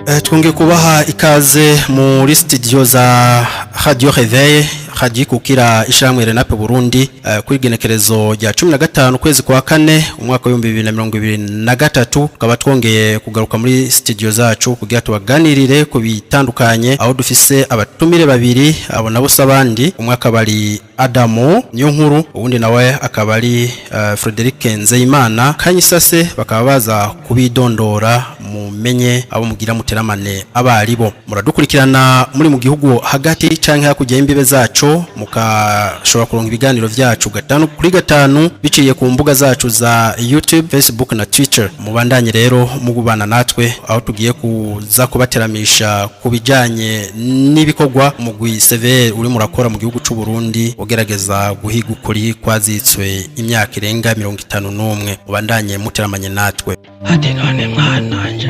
Twongeye kubaha ikaze muri studio za Radio Réveil Radio kukira ishamwe Renape Burundi kuri genekerezo rya 15 kwezi kwa kane umwaka wa 2023 kaba twongeye kugaruka muri studio zacu kugira tubaganirire ku bitandukanye aho dufise abatumire babiri abo nabo sabandi umwaka bari Adamo niyo nkuru ubundi nawe akaba ari Frederic Nzeyimana kanyisase bakaba baza kubidondora mumenye abo mugira muteramane abaribo muradukurikirana muri mu gihugu hagati canke hakujya imbibe zacu mukashobora kuronka ibiganiro vyacu gatanu kuri gatanu biciye ku mbuga zacu za YouTube, Facebook na Twitter. Mubandanye rero mugubana natwe aho tugiye kuza kubateramisha kubijanye n'ibikorwa mugwi severe uri murakora mu gihugu c'u Burundi ugerageza guhiga ukuri kwazitswe imyaka irenga 51. Mubandanye muteramanye natwe. Ati none mwananje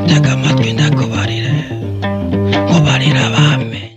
ndagamatwi ndakubarire mubarira bame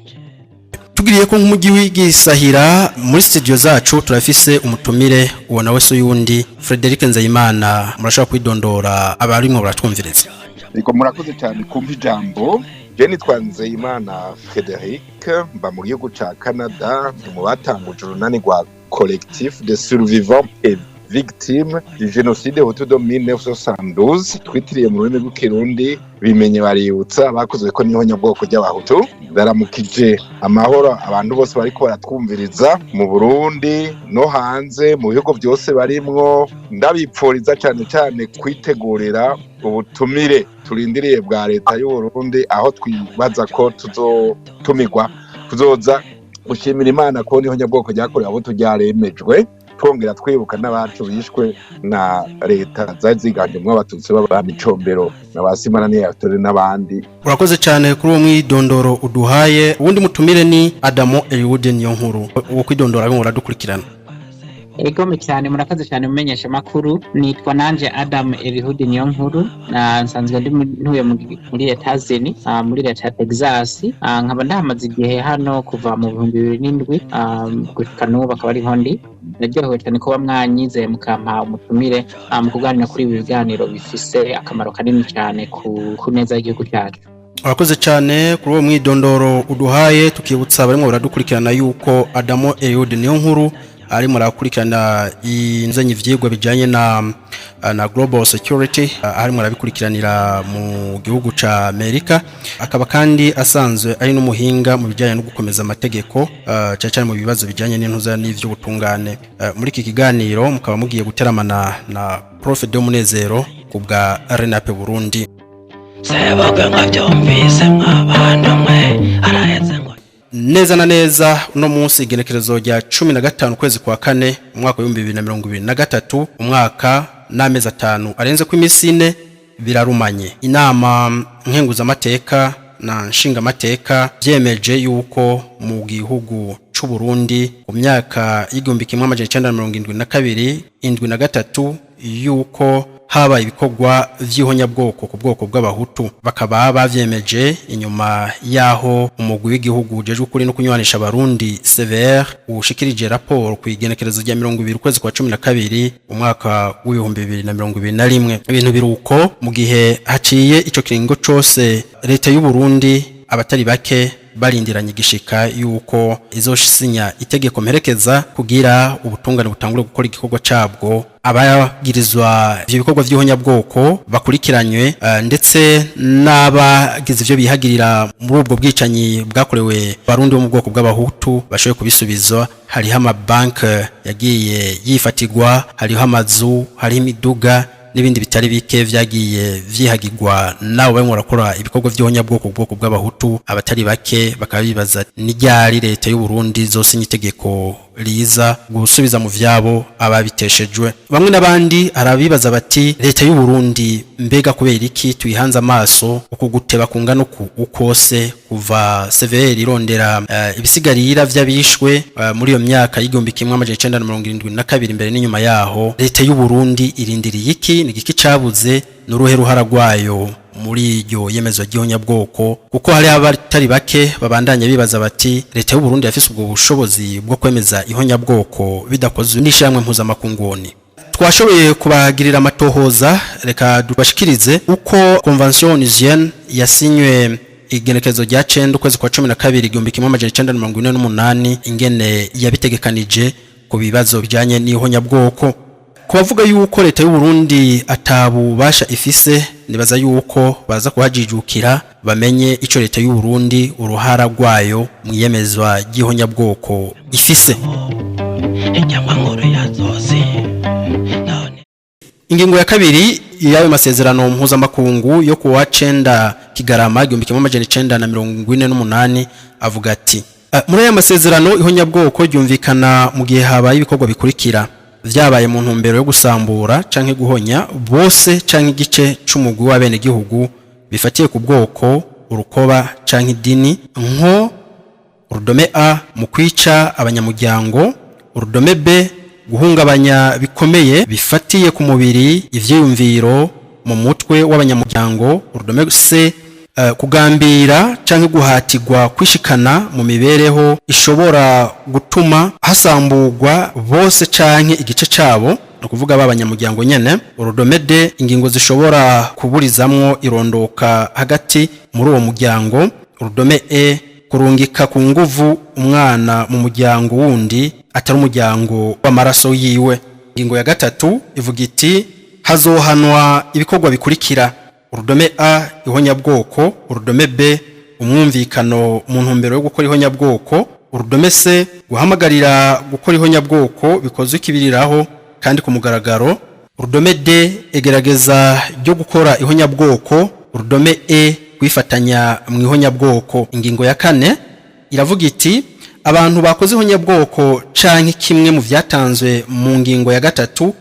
tugiriye ko nk'umugi w'igisahira muri studio zacu turafise umutumire ubona wese uyundi Frederic Nzeyimana murashaka kwidondora abarimwe baratwumviriza. Niko murakoze cyane kumva ijambo. Je nitwa Nzeyimana Frederic mba mu gihugu ca Canada mu batanguje urunani rwa collectif de survivants et victimes du génocide hutu de 1972 twitiriye mu rurimi rw'ikirundi bimenye baributsa bakozwe ko ihonyabwoko ry'abahutu. Baramukije amahoro abantu bose bariko baratwumviriza mu Burundi no hanze mu bihugu byose barimwo, ndabipfuriza cyane cyane kwitegurira ubutumire turindiriye bwa leta y'u Burundi aho twibaza ko tuzotumirwa kuzoza gushimira Imana ko ihonyabwoko ryakorewe abahutu ryaremejwe, twongera twibuka n'abacu bishwe na leta zaziganjemwe abatutsi b'abamicombero n'abasimana n'iyatore n'abandi. Urakoze cyane kuri uwo mwidondoro uduhaye. Ubundi mutumire ni Adamo Eliude niyo nkuru uwo kwidondora bimwe muradukurikirana. Egome cyane murakaze cyane mumenyesha makuru. Nitwa nanje Adam Eliude niyo nkuru na nsanzwe ndi ntuye muri Etazeni muri leta ya Texas. Nkaba ndahamaze igihe hano kuva mu 2007 gushika n'ubu bakaba ari hondi. Naryohewe cyane ko bamwanyizeye mukampa umutumire mu kuganira kuri ibi biganiro bifise akamaro kanini cyane ku neza y'igihugu cyacu. Urakoze cyane kuri uwo mwidondoro uduhaye. Tukibutsa barimo baradukurikirana yuko Adamo Eliude niyo nkuru ari murakurikirana inzenyi vyigwa bijanye na global security ari murabikurikiranira mu gihugu ca Amerika, akaba kandi asanzwe ari n'umuhinga mu bijanye no gukomeza amategeko cyane mu bibazo bijanye n'intuza n'ivyo butungane. Muri iki kiganiro mukaba mugiye guteramana na Prof de Munezero kubwa Renape Burundi. Seboga ngabyumvise mw'abantu mwe araheze neza na neza uno munsi igenekerezo rya 15 kwezi kwa kane umwaka wa 2023 umwaka n'amezi 5 arenze ku imisi 4 birarumanye. Inama Nkenguzamateka na nshingamateka byemeje yuko mu gihugu c'u Burundi mu myaka y'igihumbi kimwe amajana 1972 73 yuko haba ibikorwa vy'ihonyabwoko ku bwoko bw'abahutu, bakaba bavyemeje inyuma yaho umugwi w'igihugu jeje kuri no kunywanisha abarundi severe ushikirije rapport ku igenekerezo rya 20 kwezi kwa 12 umwaka wa 2021. Ibintu biruko mu gihe haciye ico kiringo cose leta y'u Burundi abatari bake barindiranye gishika yuko izoshisinya itegeko mperekeza kugira ubutungane butangure gukora igikorwa cabwo, abagirizwa ivyo bikorwa vy'ihonyabwoko bakurikiranywe ndetse n'abagize ivyo bihagirira muri ubwo bwicanyi bwakorewe barundi bo mu bwoko bw'abahutu bashoboye kubisubizwa. Hariho amabanki yagiye yifatirwa, hariho amazu, hariho imiduga n'ibindi bitari bike vyagiye vyihagirwa nawo bamwe barakora ibikorwa vy'ihonyabwoko bwoko bw'abahutu. Abatari bake bakaba bibaza ni ryari leta y'u Burundi zosinya itegeko riza gusubiza mu vyabo ababiteshejwe. Bamwe n'abandi arabibaza bati leta y'u Burundi mbega kubera iki tuyihanze amaso uko guteba kungana ukose kuva severe irondera ibisigarira vy'abishwe muri iyo myaka y'igihumbi kimwe amajana 1972 imbere n'inyuma yaho leta y'u Burundi irindiriye iki ni giki cabuze n'uruhe ruhara rwayo muri iryo yemezwa ry'ihonyabwoko, kuko hari abatari bake babandanya bibaza bati leta y'u Burundi yafise ubwo bushobozi bwo kwemeza ihonyabwoko bidakozwe n'ishamwe mpuzamakunguni. twashoboye kubagirira amatohoza reka dubashikirize uko convention onusienne yasinywe igenekerezo rya 9 ukwezi kwa 12 igihumbi kimwe amajana 1948 ingene yabitegekanije ku bibazo bijanye n'ihonyabwoko. Kubavuga yuko leta y'u Burundi atabubasha ifise nibaza yuko baza kuhajijukira bamenye ico leta y'u Burundi uruhara rwayo mu iyemezwa ry'ihonyabwoko ifise. Inyuma nkuru yazozi Ingingo ya kabiri yayo masezerano mpuzamakungu yo kuwa 9 Kigarama 1948 avuga ati muri aya masezerano ihonyabwoko ryumvikana mu gihe habaye ibikorwa bikurikira vyabaye mu ntumbero yo gusambura canke guhonya bose canke igice c'umugwi w'abene gihugu bifatiye ku bwoko urukoba canke idini nko urudome A mu kwica abanyamuryango, urudome B guhungabanya bikomeye bifatiye ku mubiri ivyiyumviro mu mutwe w'abanyamuryango, urudome C kugambira canke guhatirwa kwishikana mu mibereho ishobora gutuma hasamburwa bose canke igice cabo no kuvuga abanyamuryango nyene, urudome D ingingo zishobora kuburizamwo irondoka hagati muri uwo muryango, urudome E kurungika ku nguvu umwana mu muryango wundi atari umuryango w'amaraso yiwe. Ingingo ya gatatu ivuga iti hazohanwa ibikorwa bikurikira urudome A ihonyabwoko, urudome B umwumvikano mu ntumbero yo gukora ihonyabwoko, urudome C guhamagarira gukora ihonyabwoko bikozwe ikibiriraho kandi ku mugaragaro, urudome D egerageza ryo gukora ihonyabwoko, urudome E kwifatanya mu ihonyabwoko. Ingingo ya kane iravuga iti abantu bakoze ihonyabwoko canke kimwe mu vyatanzwe mu ngingo ya gatatu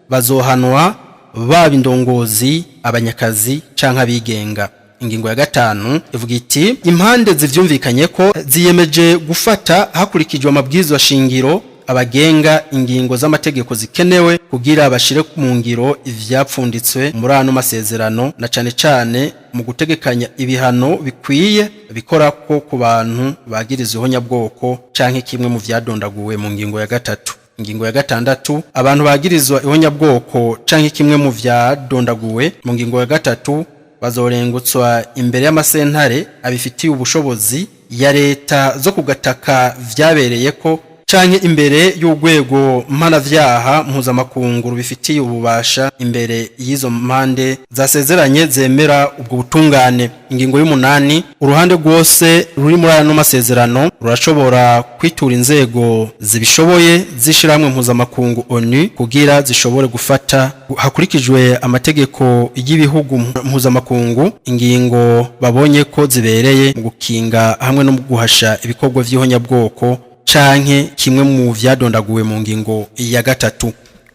bazohanwa baba indongozi abanyakazi canke abigenga. Ingingo ya gatanu ivuga iti impande zivyumvikanye ko ziyemeje gufata hakurikijwe amabwirizo shingiro abagenga ingingo z'amategeko zikenewe kugira bashire mu ngiro ivyapfunditswe muri ano masezerano na cane cane mu gutegekanya ibihano bikwiye bikora ko ku bantu bagirizwe ihonyabwoko canke kimwe mu vyadondaguwe mu ngingo ya gatatu. Ingingo ya gatandatu abantu bagirizwa ihonyabwoko canke kimwe mu vyadondaguwe mu ngingo ya gatatu bazorengutswa imbere y'amasentare abifitiye ubushobozi ya leta zo kugataka vyabereye ko canke imbere y'urwego mpanavyaha mpuzamakungu bifitiye ububasha imbere y'izo mpande zasezeranye zemera ubwo butungane. Ingingo y'umunani uruhande rwose ruri muri ano masezerano rurashobora kwitura inzego zibishoboye zishiramwe mpuzamakungu ONU kugira zishobore gufata hakurikijwe amategeko y'ibihugu mpuzamakungu ingingo babonye ko zibereye mu gukinga hamwe no guhasha ibikorwa vy'ihonyabwoko canke kimwe mu vyadondaguwe mu ngingo ya gatatu.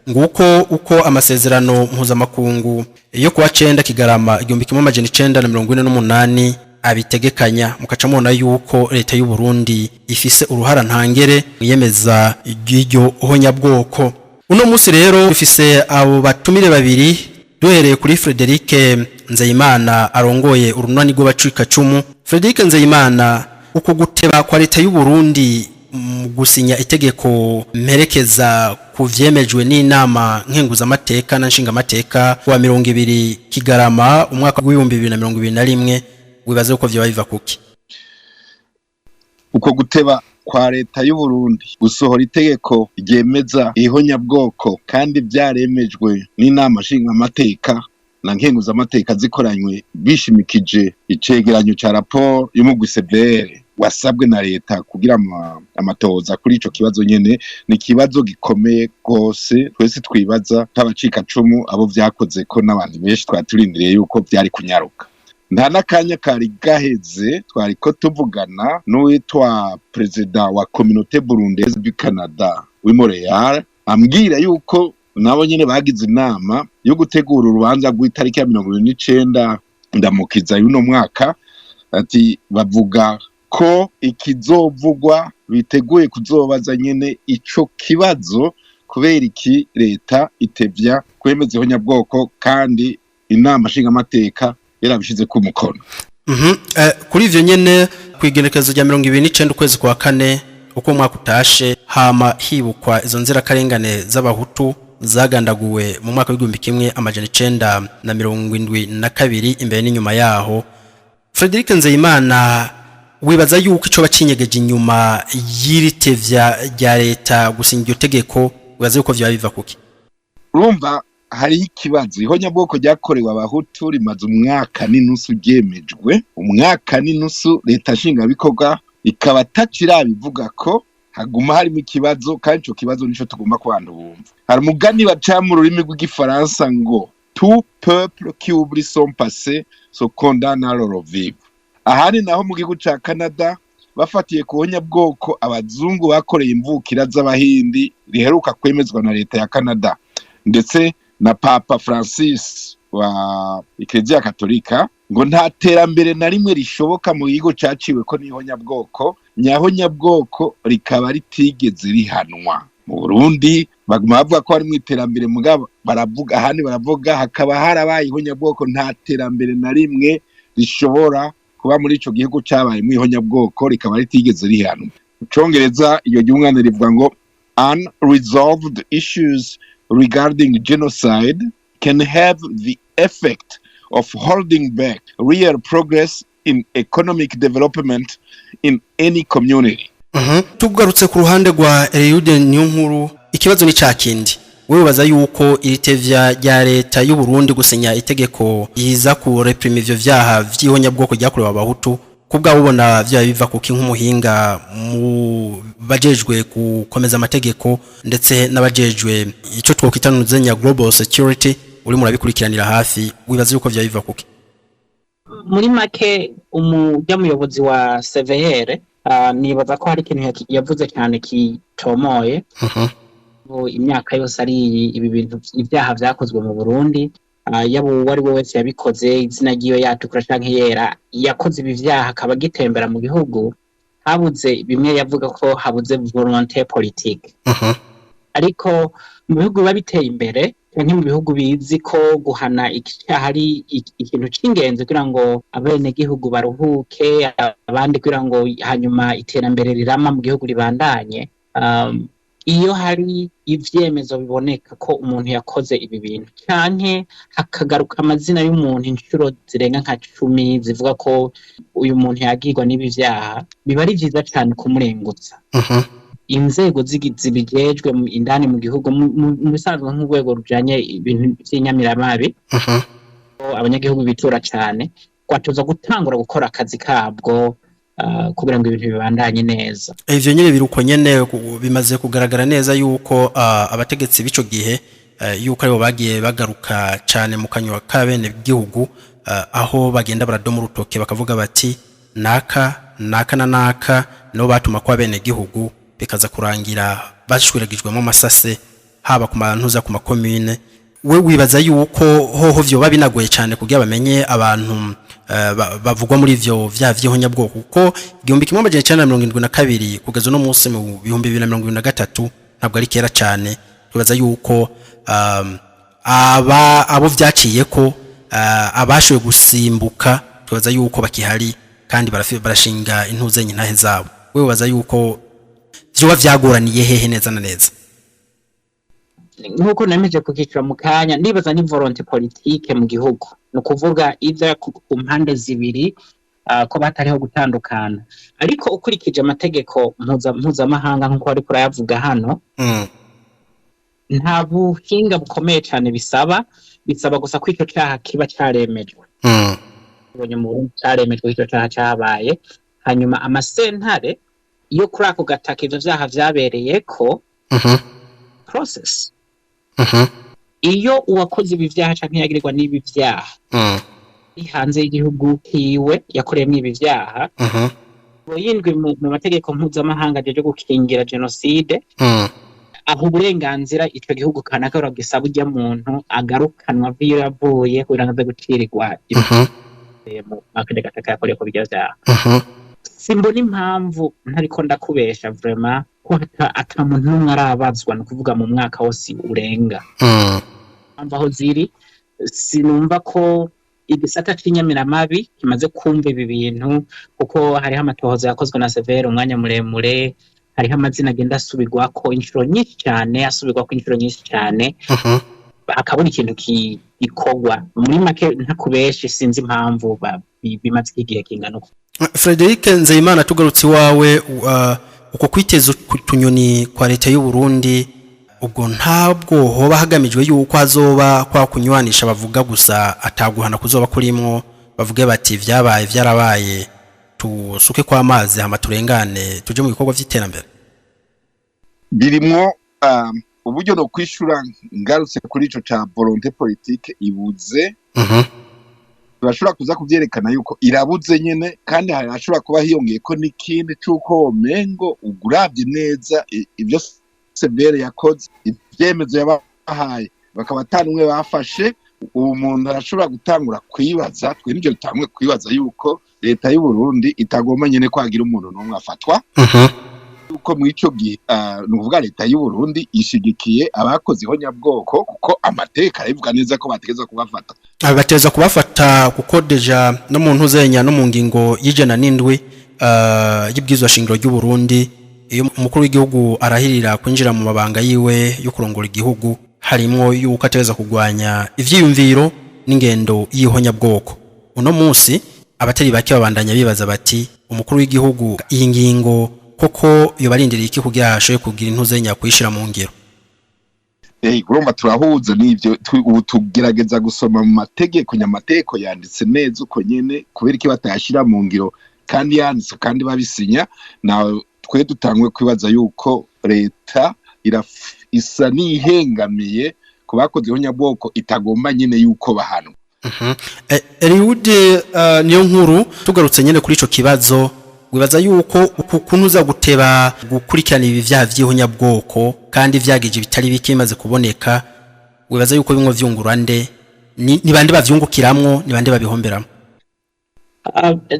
Nguko uko amasezerano mpuzamakungu yo kuwa 9 Kigarama 1948 abitegekanya. Mukaca mubona yuko leta y'u Burundi ifise uruhara ntangere yemeza iryo honyabwoko. Uno musi rero dufise abo batumire babiri duhereye kuri Frederic Nzeyimana arongoye urunani rw'abacika cumu. Frederic Nzeyimana uko guteba kwa leta y'u Burundi gusinya itegeko mperekeza kuvyemejwe n'inama Nkenguzamateka na nshingamateka wa 20 Kigarama umwaka wa 2021 wibaze uko vyo biva kuki. Uko guteba kwa leta y'u Burundi gusohora itegeko ryemeza ihonyabwoko kandi vyaremejwe n'inama nshingamateka na Nkenguzamateka zikoranywe bishimikije icegeranyo ca rapport y'umugwisebere wasabwe na leta kugira amatoza kuri ico kibazo nyene ni kibazo gikomeye gose twese twibaza tabacika cumu abo vyakoze ko n'abandi benshi twaturindiriye yuko vyari kunyaruka. Nta nakanya kari gaheze twariko tuvugana n'uwitwa president wa communauté burundaise du Canada w'i Montreal ambwira yuko nabo nyene bagize inama yo gutegura urubanza rw'itariki ya 29 ndamukiza y'uno mwaka ati bavuga ko ikizovugwa biteguye kuzobaza nyene ico kibazo kubera iki leta itevya kwemeza ihonyabwoko kandi inama nshingamateka yarabishize ku mukono. Kuri ivyo nyene kwigenekezo rya 29 ukwezi kwa 4 uko mwaka utashe hama hibukwa izo nzira karengane z'abahutu zagandaguwe mu mwaka w'igihumbi kimwe amajana 972 imbere n'inyuma yaho. Frederic Nzeyimana, wibaza yuko ico bacinyegeje inyuma y'iritevya rya leta gusinya iryo tegeko, wibaza yuko vyo biva kuki? Urumva hari ikibazo ihonyabwoko ryakorewe abahutu rimaze umwaka n'inusu ryemejwe, umwaka n'inusu leta nshingabikorwa ikaba takirabivuga ko haguma harimo ikibazo, kandi ico kibazo nico tugomba kwanda bumva. Hari umugani baca mu rurimi rw'igifaransa ngo tout peuple qui oublie son passé se condamne à le revivre. Ahari naho mu gihugu ca Canada bafatiye ku ihonyabwoko abazungu bakoreye imvukira z'abahindi riheruka kwemezwa na leta ya Canada ndetse na Papa Francis wa Eklezia Katolika, ngo nta terambere na rimwe rishoboka mu gihugu caciwe ko n'ihonyabwoko, nyahonyabwoko rikaba ritigeze rihanwa. Mu Burundi baguma bavuga ko hari mu iterambere, mugabo baravuga ahandi baravuga hakaba harabaye ihonyabwoko, nta terambere na rimwe rishobora kuba muri ico gihugu cabaye mu ihonyabwoko rikaba ritigeze rihanwa. Mu Congereza iyo ry'umwana rivuga ngo unresolved issues regarding genocide can have the effect of holding back real progress in economic development in any community. Tugarutse ku ruhande rwa Eliude Niyonkuru, ikibazo ni cakindi. Wewe baza yuko iritevya rya leta y'u Burundi gusinya itegeko yiza ku reprime ivyo vyaha vy'ihonyabwoko ryakorewe abahutu, kubwa ubona vya biva kuki nk'umuhinga mu bajejwe gukomeza amategeko ndetse n'abajejwe ico twokitanuzenya global security, uri murabikurikiranira hafi, wibaza yuko vya biva kuki? Muri make umuyobozi wa CVR nibaza ko hari ikintu yavuze cyane kitomoye. Imyaka yose ari ibi bintu ibyaha vyakozwe mu Burundi, yabo wari wese yabikoze izina giyo yatukura canke yera yakoze ibi vyaha akaba gitembera mu gihugu, habuze bimwe yavuga ko habuze volonté politique. Ariko mu bihugu babiteye imbere canke mu bihugu bizi ko guhana icyaha ari ikintu c'ingenzi kugira ngo abene gihugu baruhuke, abandi kugira ngo hanyuma iterambere rirama mu gihugu ribandanye, iyo hari ivyemezo biboneka ko umuntu yakoze ibi bintu canke hakagaruka amazina y'umuntu inshuro zirenga nka 10 zivuga ko uyu muntu yagirwa n'ibi vyaha, biba ari vyiza cyane kumurengutsa. Inzego zibijejwe indani mu gihugu mu bisanzwe nk'urwego rujanye ibintu by'inyamiramabi, abanyagihugu bitura cyane kwatuza gutangura gukora akazi kabwo kugira ngo ibintu bibandanye neza. Ivyo nyine biruko nyene bimaze kugaragara neza yuko abategetsi bico gihe yuko aribo bagiye bagaruka cyane mu kanywa kabene bw'igihugu, aho bagenda baradoma urutoke bakavuga bati naka na naka no batuma kwa bene gihugu, bikaza kurangira bashwiragijwemo amasase haba ku mantuza ku makomune. We wibaza yuko hoho vyo babinagoye cyane kugira bamenye abantu bavugwa muri ivyo vya vy'ihonyabwoko, kuko 1972 kugeza no munsi mu 2023 ntabwo ari kera cyane. Wibaza yuko abo vyaciye ko abashoye gusimbuka, wibaza yuko bakihari kandi barashinga intuze nyintahe zabo. We wibaza yuko vyo vyagoraniye hehe neza na neza? Nkuko nameje kukicira mu kanya, nibaza ni volonté politique mu gihugu, no kuvuga ivya ku mpande zibiri ko batariho gutandukana. Ariko ukurikije amategeko mpuzamahanga nkuko ari kurayavuga hano, nta buhinga bukomeye cyane bisaba gusa ko icyo cyaha kiba cyaremejwe. Ubonye mu Burundi cyaremejwe icyo cyaha cyabaye, hanyuma amasentare iyo kuri ako gataka ivyo vyaha vyabereye ko process. Iyo uwakoze ibi vyaha canke yagirirwa n'ibi vyaha hanze y'igihugu kiwe yakoreyemo ibi vyaha, yindwi mu mategeko mpuzamahanga aje gukingira genocide, aho uburenganzira ico gihugu kanaka uragisaba ujya muntu agarukanwa vyo yavuye kugira ngo aze gucirirwa mu mategeko atakakoreye ko bijya vyaha. Simbona impamvu ntariko ndakubesha vraiment ko ata muntu n'umwe arabazwa, no kuvuga mu mwaka wose urenga. Aho ziri sinumva ko igisata c'inyamiramabi kimaze kumva ibi bintu, kuko hariho amatohoza yakozwe na Severe umwanya muremure, hariho amazina agenda asubirwako inshuro nyinshi cyane hakabona ikintu gikorwa muri make ntakubeshi sinzi impamvu bimaze igihe kingana uko. Frederic Nzeyimana, tugarutse iwawe, uko kwiteza utunyoni kwa leta y'u Burundi, ubwo ntabwo hoba hagamijwe yuko hazoba kwa kunywanisha bavuga gusa ataguhana kuzoba kurimwo, bavuge bati vyabaye vyarabaye tusuke kwa amazi hama turengane tuje mu bikorwa vy'iterambere? Birimwo uburyo no kwishura ngarutse kuri ico ca volonté politique ibuze. Turashobora kuza kuvyerekana yuko irabuze nyene, kandi harashobora kuba hiyongeye ko n'ikindi c'uko mengo uguravye neza ivyo severe yakoze, ivyemezo yabahaye bakaba atanumwe bafashe. Ubu muntu arashobora gutangura kwibaza, twe nivyo dutanguye kwibaza yuko leta y'u Burundi itagomba nyene kwagira umuntu n'umwe afatwa. Uko mwico gihe nuvuga leta y'u Burundi ishigikiye abakoze ihonyabwoko, kuko amateka arivuga neza ko bategezwa kubafata. Abateza kubafata kuko deja no muntu uzenya no mu ngingo y'ijana n'indwi y'ibwizwa shingiro ry'u Burundi, iyo umukuru w'igihugu arahirira kwinjira mu mabanga yiwe yo kurongora igihugu, harimo yuko ateza kugwanya ivyiyumviro n'ingendo y'ihonyabwoko. Uno munsi abatari bake babandanya bibaza bati umukuru w'igihugu iyi ngingo koko yobarindiriye iki kugira ashoye kugira intuzenya kwishira mu ngiro? Urumva turahuza n'ivyo ubu tugerageza gusoma mu mategeko, nyamateko yanditse neza uko nyene, kubera iki batayashira mu ngiro kandi yanditse kandi babisinya. Na twe dutangwe kwibaza yuko leta isa n'ihengamiye ku bakoze ihonyabwoko, itagomba nyene yuko bahanwa. Eliude niyo nkuru, tugarutse nyene kuri ico kibazo, wibaza yuko ukuntu uza guteba gukurikirana ibi vyaha vy'ihonyabwoko kandi vyagije bitari bikimaze kuboneka, wibaza yuko bimwe vyungura nde? Ni bande bavyungukiramwo, ni bande babihomberamwo?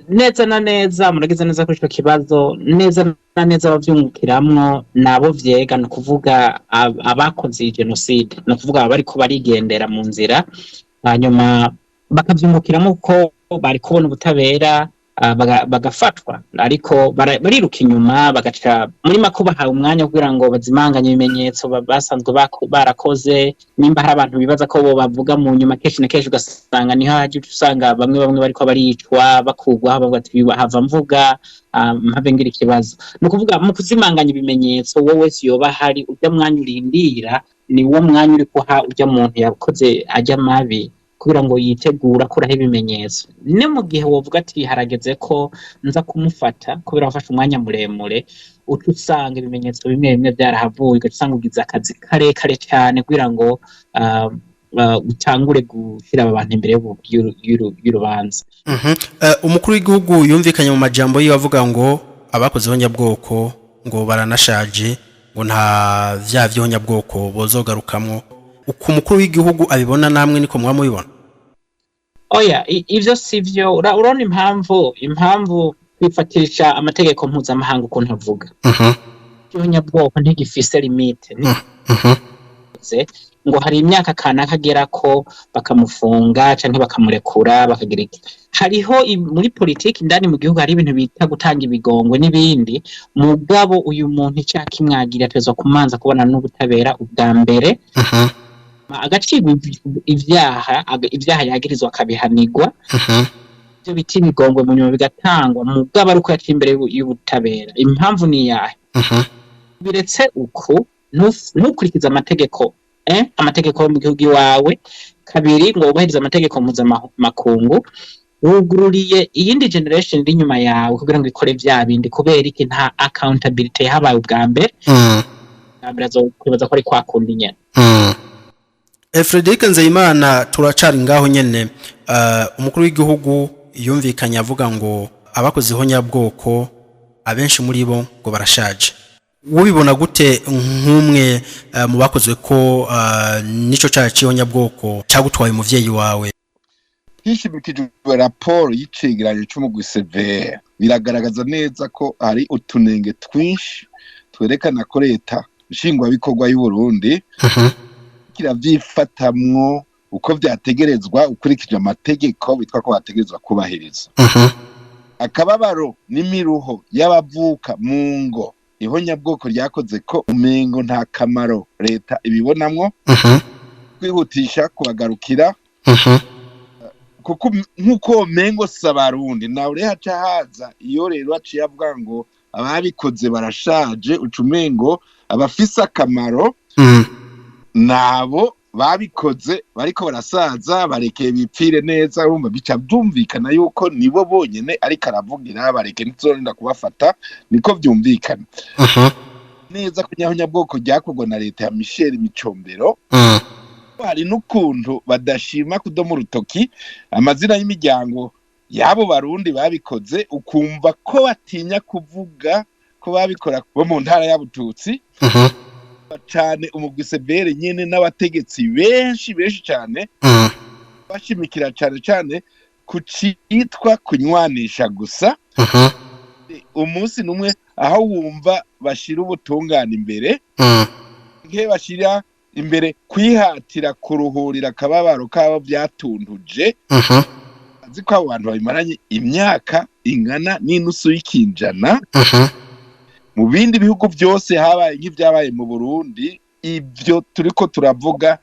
Neza na neza muragize neza kuri ico kibazo. Neza na neza bavyungukiramwo nabo vyega, no kuvuga abakoze genocide, no kuvuga abari ko barigendera mu nzira, hanyuma bakavyungukiramo ko bari kubona ubutabera bagafatwa, ariko bariruka inyuma bagaca muri makubaha umwanya kugira ngo bazimanganye ibimenyetso basanzwe barakoze. Nimba hari abantu bibaza ko bo bavuga mu nyuma, kenshi na kenshi ugasanga niho haje usanga bamwe bariko baricwa bakugwa, bavuga ati hava mvuga mpave ngira ikibazo. No kuvuga mu kuzimanganya ibimenyetso, wowe wese yoba hari ujya mwanya urindira, ni wo mwanya uri kuha ujya muntu yakoze ajya mabi kugira ngo yitegura kuraho ibimenyetso. Ne mu gihe wovuga ati harageze ko nza kumufata kubera wafashe umwanya muremure, utusanga ibimenyetso bimwe byarahavuye, ugasanga ugize akazi kare cyane kugira ngo utangure gushira abantu imbere y'urubanza. Umukuru w'igihugu yumvikanye mu majambo yiwe avuga ngo abakoze ihonyabwoko ngo baranashaje, ngo nta vya vy'ihonyabwoko bozogarukamwo. Uko umukuru w'igihugu abibona namwe niko mwamubibona? Oya, ivyo sivyo. Urona impamvu kwifatirisha amategeko mpuzamahanga ukuntu avuga. Ihonyabwoko ntigifise limite. Ngo hari imyaka kanaka agera ko bakamufunga canke bakamurekura bakagira iki. Hariho muri politiki ndani mu gihugu hari ibintu bita gutanga ibigongwe n'ibindi. Mugabo uyu muntu icaka imwagira atezwa kumanza kubona n'ubutabera ubwa mbere, agacibwa ivyaha yagirizwa akabihanirwa, ivyo biti bigongwe mu nyuma bigatangwa, mugabo ari uko yaciye imbere y'ubutabera. Impamvu ni yahe? Biretse uko ntukurikiza amategeko amategeko yo mu gihugu iwawe, kabiri ngo wubahirize amategeko mpuzamakungu, wugururiye iyindi generation iri nyuma yawe kugira ngo ikore vya bindi, kubera iki nta accountability yahabaye ubwa mbere. Kwibaza ko ari kwakundi nyene. Frederic Nzeyimana, turacari ngaho nyene. Umukuru w'igihugu yumvikanye avuga ngo abakoze ihonyabwoko abenshi muri bo ngo barashaje. Wubibona gute nk'umwe mu bakozwe ko nico cyaha cy'ihonyabwoko cyagutwaye umuvyeyi wawe? Hishimikijwe rapport y'icegeranyo cy'umugwi severe, biragaragaza neza ko hari utunenge twinshi twerekana ko leta nshingwabikorwa y'u Burundi kiravyifatamwo uko vyategerezwa ukurikije amategeko bitwa ko bategerezwa kubahiriza. Akababaro n'imiruho y'abavuka mu ngo ihonyabwoko ryakoze ko umengo nta kamaro leta ibibonamwo kwihutisha kubagarukira kuko nkuko mengo sabarundi nawe haca haza iyo rero aciye avuga ngo ababikoze barashaje ucumengo abafisa akamaro nabo babikoze bariko barasaza barekeye bipfire neza urumva bica byumvikana yuko nibo bonyene ariko aravugira bareke ntizorinda kubafata niko byumvikana neza kunyahonyabwoko ryakorwa na leta ya Michel Micombero hari n'ukuntu badashima kudoma urutoki amazina y'imiryango yabo barundi babikoze ukumva ko batinya kuvuga ko babikora bo mu ntara y'Abututsi cyane umugwisebere nyene n'abategetsi benshi cyane bashimikira cyane kucitwa kunywanisha gusa umunsi numwe aho wumva bashira ubutungane imbere nke bashira imbere kwihatira kuruhurira akababaro kabo byatunduje azi ko abantu babimaranye imyaka ingana n'inusu y'ikinjana mu bindi bihugu byose habaye nk'ibyabaye mu Burundi ibyo turiko turavuga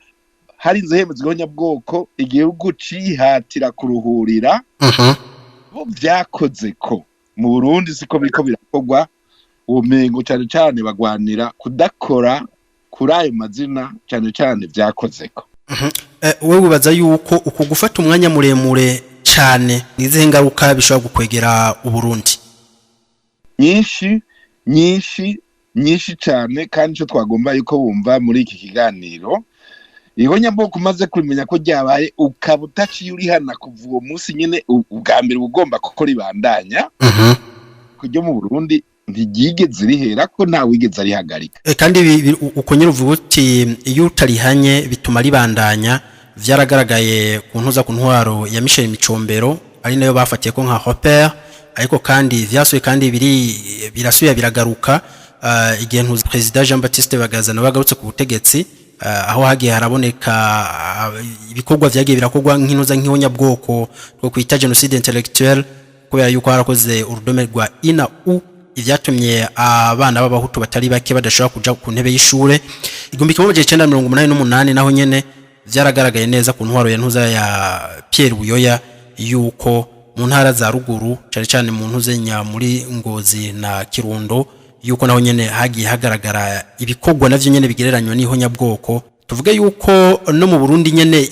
hari hemejwe ihonyabwoko igihugu cihatira kuruhurira bo byakoze ko mu Burundi siko biriko birakorwa ubumengo cyane bagwanira kudakora kuri ayo mazina cyane byakoze ko wewe wibaza yuko uko gufata umwanya muremure cyane nize ngaruka bishobora gukwegera uburundi nyinshi cyane kandi cyo twagomba yuko bumva muri iki kiganiro ihonyabwoko umaze kumenya ko ryabaye ukaba utaciye urihana kuva uwo munsi nyine ubwa mbere ugomba kuko ribandanya kujya mu Burundi ntigigeze rihera ko nta wigeze arihagarika kandi uko nyiruvuga uti iyo utarihanye bituma ribandanya vyaragaragaye ku ntuza ku ntwaro ya Michel Micombero ari nayo bafatiye ko nka rapport ariko kandi vyasuye kandi birasuye biragaruka igihe ntuza president Jean Baptiste Bagazana bagarutse ku butegetsi aho hagiye haraboneka ibikorwa vyagiye birakorwa nk'intuza nk'ihonyabwoko rwo kwita genocide intellectuel kubera yuko harakoze urudome rwa ina ivyatumye abana b'abahutu batari bake badashobora kuja ku ntebe y'ishure 1988 naho nyene vyaragaragaye neza ku ntwaro ya ntuza ya Pierre Buyoya yuko mu ntara za ruguru cyane mu ntuze nya muri Ngozi na Kirundo yuko naho nyene hagiye hagaragara ibikorwa navyo nyene bigereranywa n'ihonyabwoko tuvuge yuko no mu Burundi nyene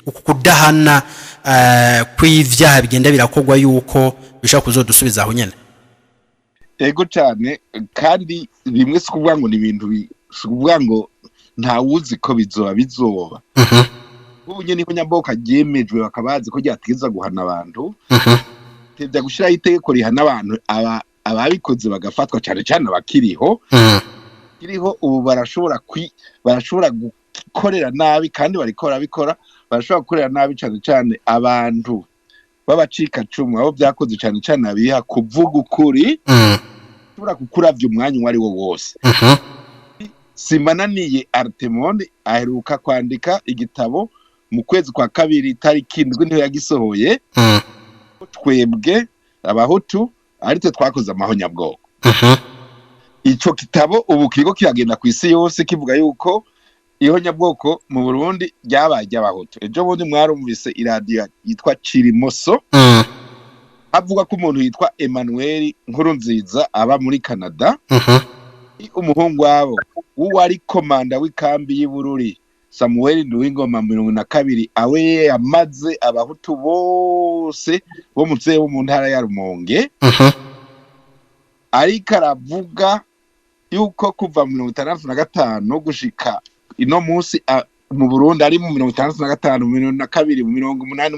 ukudahana kw'ivyaha bigenda birakorwa yuko bishaka kuzodusubiza aho nyene ego cyane kandi bimwe sikuvuga ngo ni ibintu sikuvuga ngo nta wuzi ko bizoba ubu nyene ihonyabwoko ryemejwe bakabazi ko ryategeza guhana abantu tevya gushiraho itegeko rihana abantu ababikoze bagafatwa cyane abakiriho ubu barashobora gukorera nabi kandi bikora barashobora gukorera nabi cyane abantu babacika cumu abo byakoze cyane abiha kuvuga ukuri tubura kukuravya umwanya wari wo wose Simananiye Artemonde aheruka kwandika igitabo mu kwezi kwa kabiri tariki 7 niho yagisohoye twebwe abahutu ariko twakoze amahonyabwoko ico kitabo ubu kiriko kiragenda ku isi yose kivuga yuko ihonyabwoko mu Burundi ryabaye ry'abahutu ejo bundi mwarumvise iradio yitwa Cirimoso avuga ko umuntu yitwa Emmanuel Nkurunziza aba muri Canada umuhungu wabo uwari komanda w'ikambi y'Ibururi Samuel Nduwingoma 2022 awe yamaze abahutu bose bo mu ntara ya Rumonge ariko aravuga yuko kuva 1965 gushika ino munsi mu Burundi ari mu 1965 2022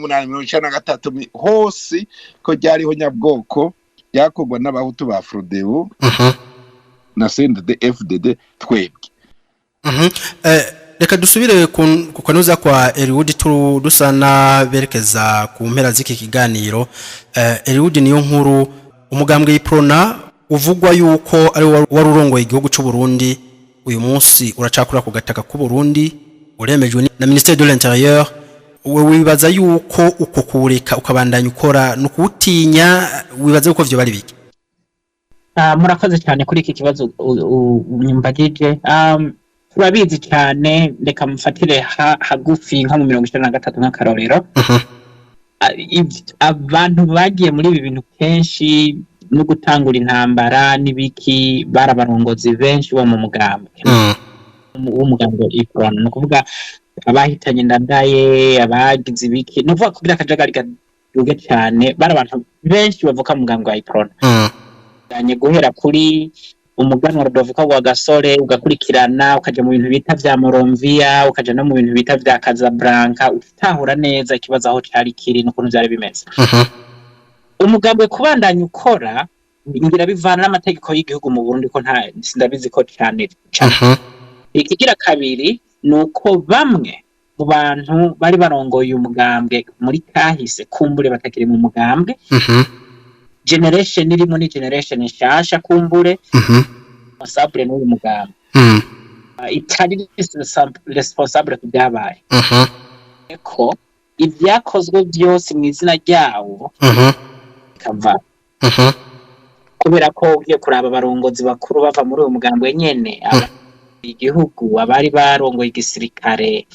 1988 hose ko ryari ihonyabwoko yakorwa n'abahutu ba Frodeo na CNDD-FDD twebwe reka dusubire ku kanuza kwa Eliud dusana berekeza ku mpera z'iki kiganiro Eliud niyo nkuru umugambwe y'iprona uvugwa yuko ari warurongoye igihugu cy'u Burundi uyu munsi uracakura ku gataka ku Burundi uremejwe na Ministère de l'Intérieur wibaza yuko uko kureka ukabandanya ukora no kutinya wibaza yuko vyo bari biki Murakoze cyane kuri iki kibazo unyumbagije. Turabizi cyane, reka mfatire hagufi nko mu 1993 nk'akarorero. Abantu bagiye muri ibi bintu kenshi no gutangura intambara n'ibiki barabarongozi benshi bo mu mugambi w'umugambi ikorana, no kuvuga abahitanye Ndadaye, abagize ibiki, no kuvuga kugira akajagari gaduge cyane, barabantu benshi bavuka mu mugambi wa ikorana. Danye guhera kuri umuganwa Rodoviko wa Gasore, ugakurikirana ukaja mu bintu bita vya Moromvia, ukaja no mu bintu bita vya Casablanca, utahura neza ikibazo aho cari kiri n'ukuntu byari bimeze. Umugambwe kubandanya ukora ngira bivana n'amategeko y'igihugu mu Burundi ko nta sindabizi ko cyane. Ikigira kabiri nuko bamwe mu bantu bari barongoye umugambwe muri kahise kumbure batakiri mu mugambwe, generation irimo ni generation nshasha kumbure responsable n'uyu mugambwe itari responsable kubyabaye, ko ibyakozwe byose mu izina ryawo kava kubera ko ugiye kuraba abarongozi bakuru bava muri uyu mugambwe nyene igihugu, abari barongoye igisirikare.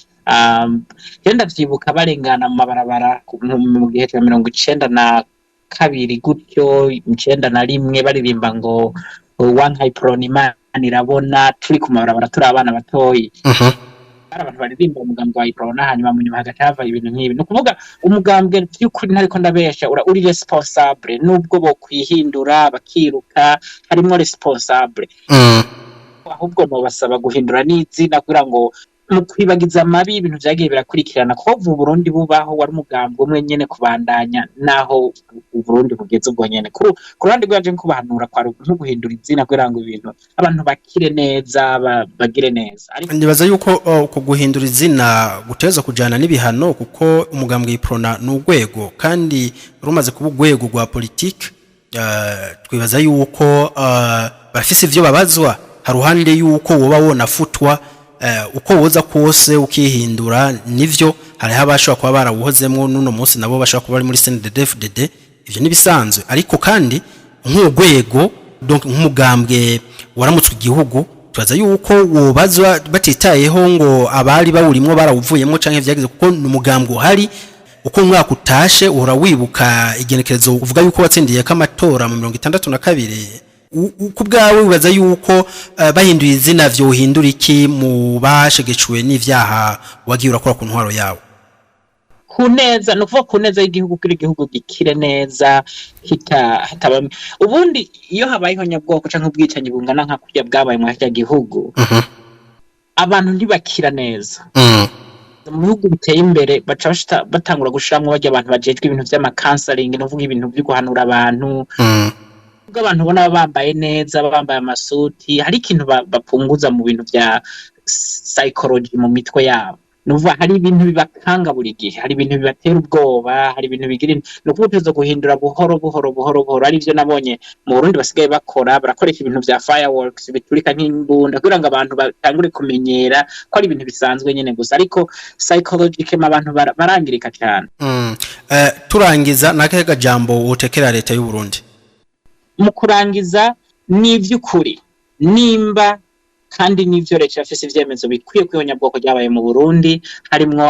Genda vyibuka barengana mu mabarabara mu gihe cya 92 gutyo 91 baririmba ngo one high pronima nirabona turi ku mabarabara turi abana batoyi. Abantu baririmba umugambwe wa iprona, hanyuma mu nyuma hagacava ibintu nk'ibi. No kuvuga umugambwe by'ukuri ntariko ndabesha, uri responsable nubwo bo kwihindura bakiruka, harimo responsable. Ahubwo no basaba guhindura n'izina kugira ngo mu kwibagiza amabi ibintu byagiye birakurikirana, ko mu Burundi bubaho wari umugambwe umwe nyene kubandanya naho u Burundi bugeze ubwo nyene. Ku ruhande rwaje kubahanura kwa nko guhindura izina kugira ngo ibintu abantu bakire neza bagire neza. Nibaza yuko uko guhindura izina guteza kujana n'ibihano, kuko umugambwe y'iprona n'ugwego kandi rumaze kuba ugwego rwa politique. Twibaza yuko bafise ivyo babazwa haruhande yuko woba wona futwa uko woza kose ukihindura. Nivyo hari habashwa kuba barawuhozemwo nuno munsi nabo bashaka kuba ari muri CNDD-FDD, ivyo nibisanzwe. Ariko kandi nk'ugwego donc nk'umugambwe waramutswe igihugu, twaza yuko wobazwa batitayeho ngo abari bawurimwo barawuvuyemwo canke vyagize, kuko n'umugambwe uhari uko umwaka utashe uhora wibuka igenekerezo uvuga yuko watsindiye k'amatora mu 1962. Kubwawe wibaza yuko bahinduye izina vyo uhindura iki mu bashegecwe n'ivyaha wagiye urakora ku ntwaro yawe? Kuneza no kuvuga kuneza y'igihugu kuri igihugu gikire neza hataba ubundi iyo habaye ihonyabwoko canke ubwicanyi bungana nka kurya bwabaye mu cya gihugu, abantu ntibakira neza. Mu bihugu biteye imbere baca batangura gushiramwo bajya abantu bajejwe ibintu vy'amakansaling, no kuvuga ibintu byo guhanura abantu. Abantu bona bambaye neza, bambaye amasuti, hari ikintu bapunguza mu bintu bya psychology mu mitwe yabo. Nuvuga hari ibintu bibakanga buri gihe, hari ibintu bibatera ubwoba, hari ibintu bigira no kubutezo guhindura buhoro ari byo nabonye mu Burundi basigaye bakora, barakoresha ibintu bya fireworks biturika nk'imbunda kugira ngo abantu batangure kumenyera ko ari ibintu bisanzwe nyene gusa, ariko psychologically abantu barangirika cyane. Turangiza nakega jambo utekera leta y'u Burundi. Mu kurangiza n'ivy'ukuri nimba kandi n'ivyo leta yafise ivyemezo bikwiye kwihonyabwoko ryabaye mu Burundi, harimwo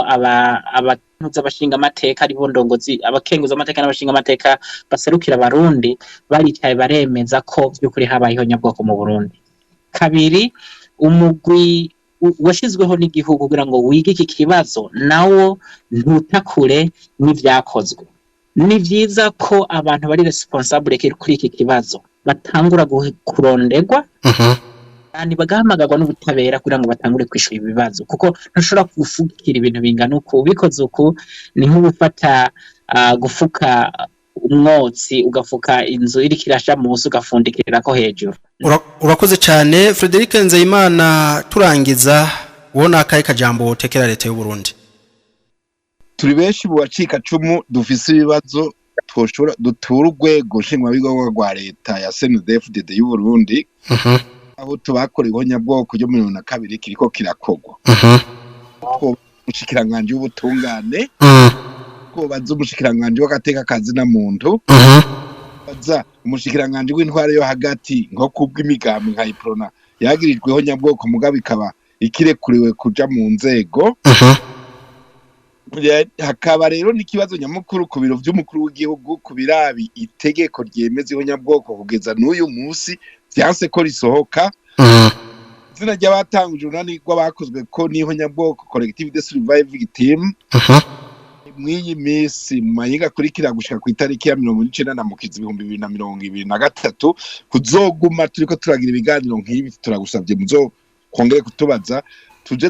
abashingamateka ari bo ndongozi, abakenguzamateka n'abashingamateka baserukira abarundi baricaye baremeza ko by'ukuri habaye ihonyabwoko mu Burundi. Kabiri, umugwi washizweho n'igihugu kugira ngo wige iki kibazo nawo ntutakure n'ivyakozwe. Ni vyiza ko abantu bari responsable kuri iki kibazo batangura kurondegwa kandi bagahamagarwa n'ubutabera kugira ngo batangure kwishura ibibazo, kuko ntushobora gufukira ibintu bingana uko bikoze uko. Ni nk'ubufata gufuka umwotsi ugafuka inzu iri kirasha munsi ugafundikira ko hejuru. Urakoze cyane Frederic Nzeyimana. Turangiza wona akaye kajambo tekera leta y'u Burundi. Turi benshi buwacika cumu dufise ibibazo twoshora dutura urwego nshingwabikorwa rwa leta ya CNDD-FDD y'u Burundi, aho tubakora ihonyabwoko ryo 2022 kiriko kirakogwa. Ko mushikiranganje w'ubutungane, ko bazo mushikiranganje w'agateka kazi na muntu, aza umushikiranganje w'intware yo hagati nko kubw'imigambi nka iprona yagirijweho nyabwoko mugabo ikaba ikirekuriwe kuja mu nzego. Hakaba rero n'ikibazo nyamukuru ku biro vy'umukuru w'igihugu ku birabi itegeko ryemeza ihonyabwoko kugeza n'uyu munsi vyanse ko risohoka. Izina ry'abatanguje urunani rw'abakozwe ko n'ihonyabwoko collective de surviving team mw'iyi minsi mu mahinga akurikira gushika ku itariki ya 19 na mukizi 2023 kuzoguma turiko turagira ibiganiro nk'ibi. Turagusabye muzo kongere kutubaza tuje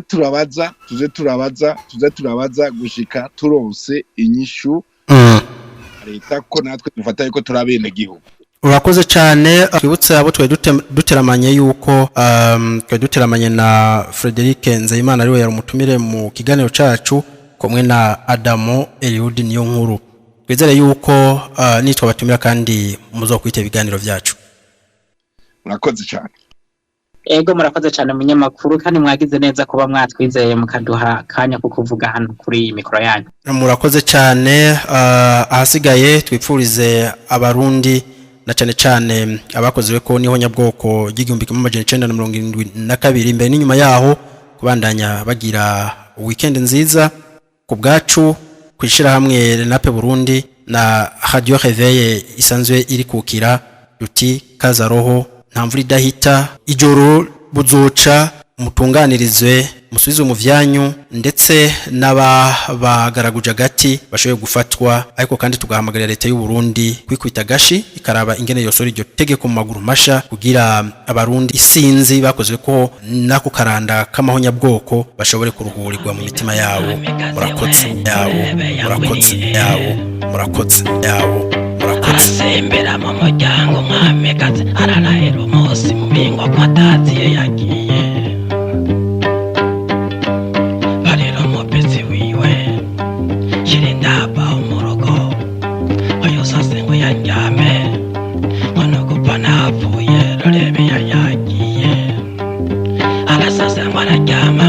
turabaza gushika turonse inyishu leta ko natwe dufata yuko turabene gihugu. Urakoze cyane. Twibutse abo twe duteramanye yuko twe duteramanye na Frederic Nzeyimana ariwe yari umutumire mu kiganiro cacu kumwe na Adamo Eliudi niyo nkuru. Twizere yuko nitwa batumira kandi muzokwita ibiganiro vyacu. Urakoze cyane. Ego murakoze cyane munyamakuru kandi mwagize neza kuba mwatwizeye mukaduha kanya ko kuvuga hano kuri mikoro yanyu. Murakoze cyane. Ahasigaye twipfurize abarundi na cyane abakozwe ko n'ihonyabwoko ry'igihumbi kimwe amajana 1972 imbere n'inyuma yaho kubandanya bagira weekend nziza ku bwacu kwishira hamwe nape Burundi na Radio Réveil isanzwe iri kukira duti kaza roho nta mvura idahita ijoro buzoca mutunganirizwe musubize mu vyanyu ndetse n'abagaraguje agati bashoboye gufatwa ariko kandi tugahamagarira leta y'u Burundi kwikubita gashi ikaraba ingene yosora iryo tegeko mu maguru masha kugira abarundi isinzi bakozwe ko nako karanda k'amahonyabwoko bashobore kuruhurirwa mu mitima yabo. Murakoze. Asembera mu muryango mwamekazi ararahera umunsi mu bingo ko ataziye yagiye barero umupezi wiwe shirindaba umurugo oyo sase ngo yanjyame ono gupfa napfuye rorebe yagiye arasase ngo araryama